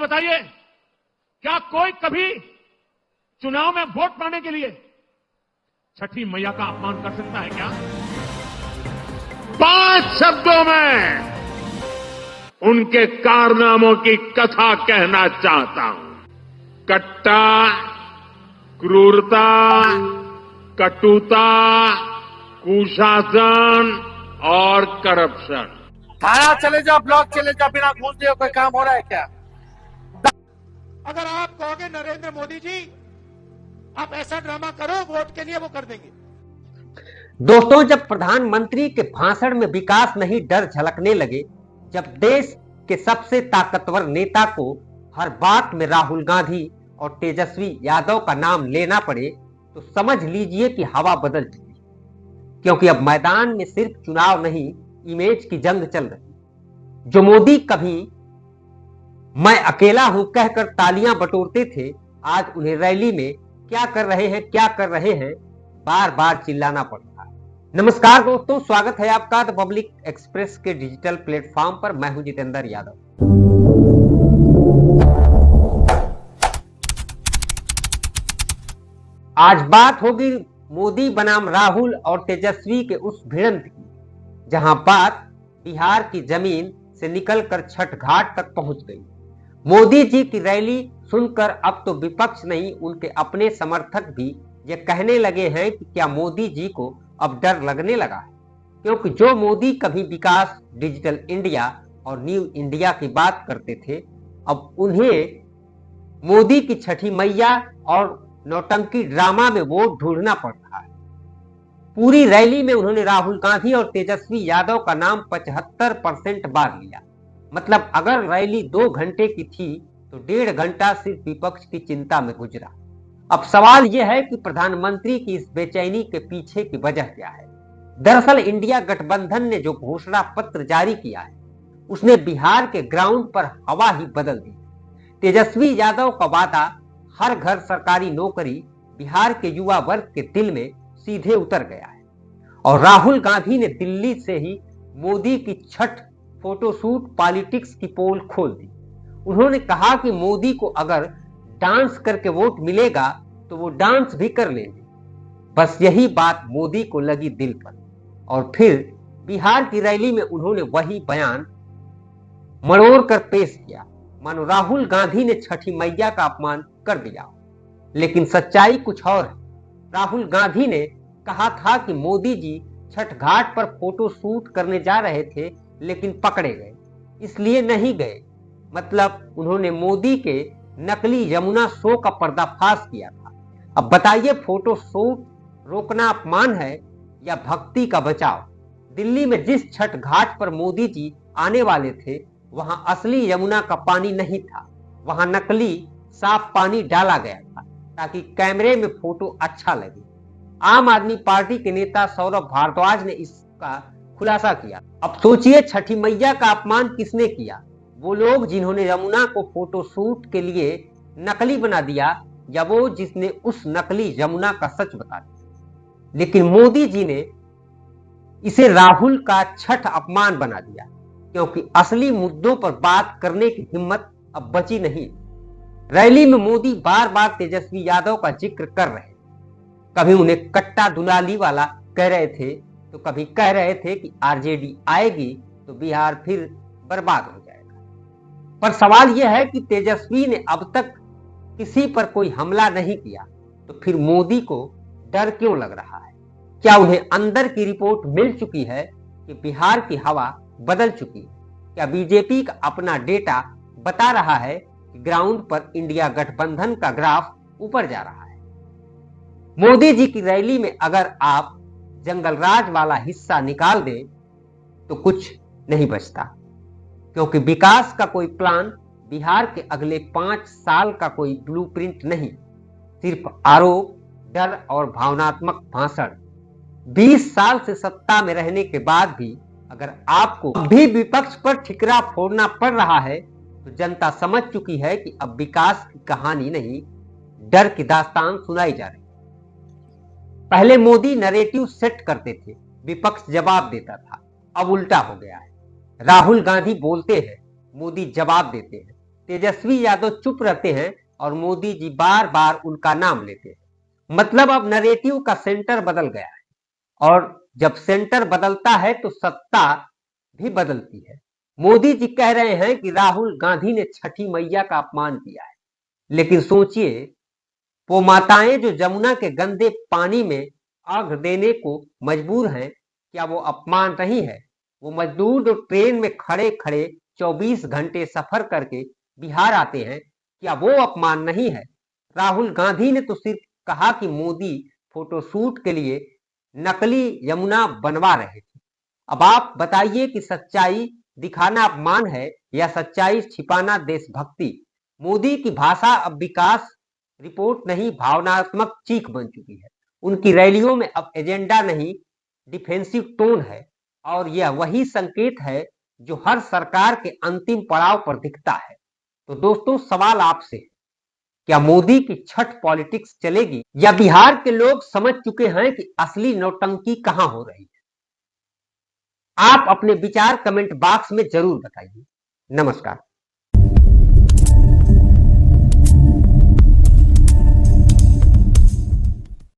बताइए, क्या कोई कभी चुनाव में वोट पाने के लिए छठी मैया का अपमान कर सकता है क्या? 5 शब्दों में उनके कारनामों की कथा कहना चाहता हूं। कट्टा, क्रूरता, कटुता, कुशासन और करप्शन। थाना चले जाओ, ब्लॉक चले जाओ, बिना घूस दिए कोई काम हो रहा है क्या? अगर आप कहोगे नरेंद्र मोदी जी आप ऐसा ड्रामा करो वोट के लिए, वो कर देंगे। दोस्तों, जब प्रधानमंत्री के भाषण में विकास नहीं डर झलकने लगे, जब देश के सबसे ताकतवर नेता को हर बात में राहुल गांधी और तेजस्वी यादव का नाम लेना पड़े, तो समझ लीजिए कि हवा बदल चुकी, क्योंकि अब मैदान में सिर्फ चुनाव नहीं, इमेज की जंग चल रही। जो मोदी कभी मैं अकेला हूं कहकर तालियां बटोरते थे, आज उन्हें रैली में क्या कर रहे हैं बार बार चिल्लाना पड़ता है। नमस्कार दोस्तों, स्वागत है आपका द पब्लिक एक्सप्रेस के डिजिटल प्लेटफॉर्म पर। मैं हूं जितेंद्र यादव। आज बात होगी मोदी बनाम राहुल और तेजस्वी के उस भिड़ंत की, जहां बात बिहार की जमीन से निकलकर छठ घाट तक पहुंच गई। मोदी जी की रैली सुनकर अब तो विपक्ष नहीं, उनके अपने समर्थक भी ये कहने लगे हैं कि क्या मोदी जी को अब डर लगने लगा है, क्योंकि जो मोदी कभी विकास, डिजिटल इंडिया और न्यू इंडिया की बात करते थे, अब उन्हें मोदी की छठी मैया और नौटंकी ड्रामा में वोट ढूंढना पड़ रहा है। पूरी रैली में उन्होंने राहुल गांधी और तेजस्वी यादव का नाम 75% बार लिया। मतलब अगर रैली 2 घंटे की थी तो 1.5 घंटा सिर्फ विपक्ष की चिंता में गुजरा। अब सवाल यह है कि प्रधानमंत्री की इस बेचैनी के पीछे की वजह क्या है। दरअसल इंडिया गठबंधन ने जो घोषणा पत्र जारी किया है, उसने बिहार के ग्राउंड पर हवा ही बदल दी। तेजस्वी यादव का वादा हर घर सरकारी नौकरी बिहार के युवा वर्ग के दिल में सीधे उतर गया है। और राहुल गांधी ने दिल्ली से ही मोदी की छठ फोटोशूट पॉलिटिक्स की पोल खोल दी। उन्होंने कहा कि मोदी को अगर डांस करके वोट मिलेगा तो वो डांस भी कर लेंगे। बस यही बात मोदी को लगी दिल पर, और फिर बिहार की रैली में उन्होंने वही बयान मरोड़ कर पेश किया, मानो राहुल गांधी ने छठी मैया का अपमान कर दिया। लेकिन सच्चाई कुछ और है। राहुल गांधी ने कहा था कि मोदी जी छठ घाट पर फोटो शूट करने जा रहे थे, लेकिन पकड़े गए, इसलिए नहीं गए। मतलब उन्होंने मोदी के नकली यमुना शो का पर्दाफाश किया था। अब बताइए, फोटो शूट रोकना अपमान है या भक्ति का बचाव? दिल्ली में जिस छठ घाट पर मोदी जी आने वाले थे, वहां असली यमुना का पानी नहीं था, वहां नकली साफ पानी डाला गया था ताकि कैमरे में फोटो अच्छा लगे। आम आदमी पार्टी के नेता सौरभ भारद्वाज ने इसका खुलासा किया। अब सोचिए, छठी मैया का अपमान किसने किया? वो लोग जिन्होंने यमुना को फोटोशूट के लिए नकली बना दिया, या वो जिसने उस नकली यमुना का सच बता दिया। लेकिन मोदी जी ने इसे राहुल का छठ अपमान बना दिया, क्योंकि असली मुद्दों पर बात करने की हिम्मत अब बची नहीं। रैली में मोदी बार बार तेजस्वी यादव का जिक्र कर रहे, कभी उन्हें कट्टा दुलाली वाला कह रहे थे, तो कभी कह रहे थे कि आरजेडी आएगी तो बिहार फिर बर्बाद हो जाएगा। पर सवाल यह है कि तेजस्वी ने अब तक किसी पर कोई हमला नहीं किया, तो फिर मोदी को डर क्यों लग रहा है? क्या उन्हें अंदर की रिपोर्ट मिल चुकी है कि बिहार की हवा बदल चुकी है? क्या बीजेपी का अपना डेटा बता रहा है कि ग्राउंड पर इंडिया गठबंधन का ग्राफ ऊपर जा रहा है? मोदी जी की रैली में अगर आप जंगल राज वाला हिस्सा निकाल दें तो कुछ नहीं बचता, क्योंकि विकास का कोई प्लान, बिहार के अगले 5 साल का कोई ब्लूप्रिंट नहीं, सिर्फ आरोप, डर और भावनात्मक भाषण। 20 साल से सत्ता में रहने के बाद भी अगर आपको भी विपक्ष पर ठिकरा फोड़ना पड़ रहा है, तो जनता समझ चुकी है कि अब विकास की कहानी नहीं, डर की दास्तान सुनाई जा रही। पहले मोदी नैरेटिव सेट करते थे, विपक्ष जवाब देता था। अब उल्टा हो गया है। राहुल गांधी बोलते हैं, मोदी जवाब देते हैं। तेजस्वी यादव चुप रहते हैं और मोदी जी बार बार उनका नाम लेते हैं। मतलब अब नरेटिव का सेंटर बदल गया है, और जब सेंटर बदलता है तो सत्ता भी बदलती है। मोदी जी कह रहे हैं कि राहुल गांधी ने छठी मैया का अपमान किया है, लेकिन सोचिए, वो माताएं जो जमुना के गंदे पानी में अर्घ देने को मजबूर हैं, क्या वो अपमान नहीं है? वो मजदूर जो ट्रेन में खड़े खड़े 24 घंटे सफर करके बिहार आते हैं, क्या वो अपमान नहीं है? राहुल गांधी ने तो सिर्फ कहा कि मोदी फोटोशूट के लिए नकली यमुना बनवा रहे थे। अब आप बताइए कि सच्चाई दिखाना अपमान है या सच्चाई छिपाना देशभक्ति? मोदी की भाषा अब विकास रिपोर्ट नहीं, भावनात्मक चीख बन चुकी है। उनकी रैलियों में अब एजेंडा नहीं, डिफेंसिव टोन है, और यह वही संकेत है जो हर सरकार के अंतिम पड़ाव पर दिखता है। तो दोस्तों, सवाल आपसे, क्या मोदी की छठ पॉलिटिक्स चलेगी, या बिहार के लोग समझ चुके हैं कि असली नौटंकी कहां हो रही है? आप अपने विचार कमेंट बॉक्स में जरूर बताइए। नमस्कार।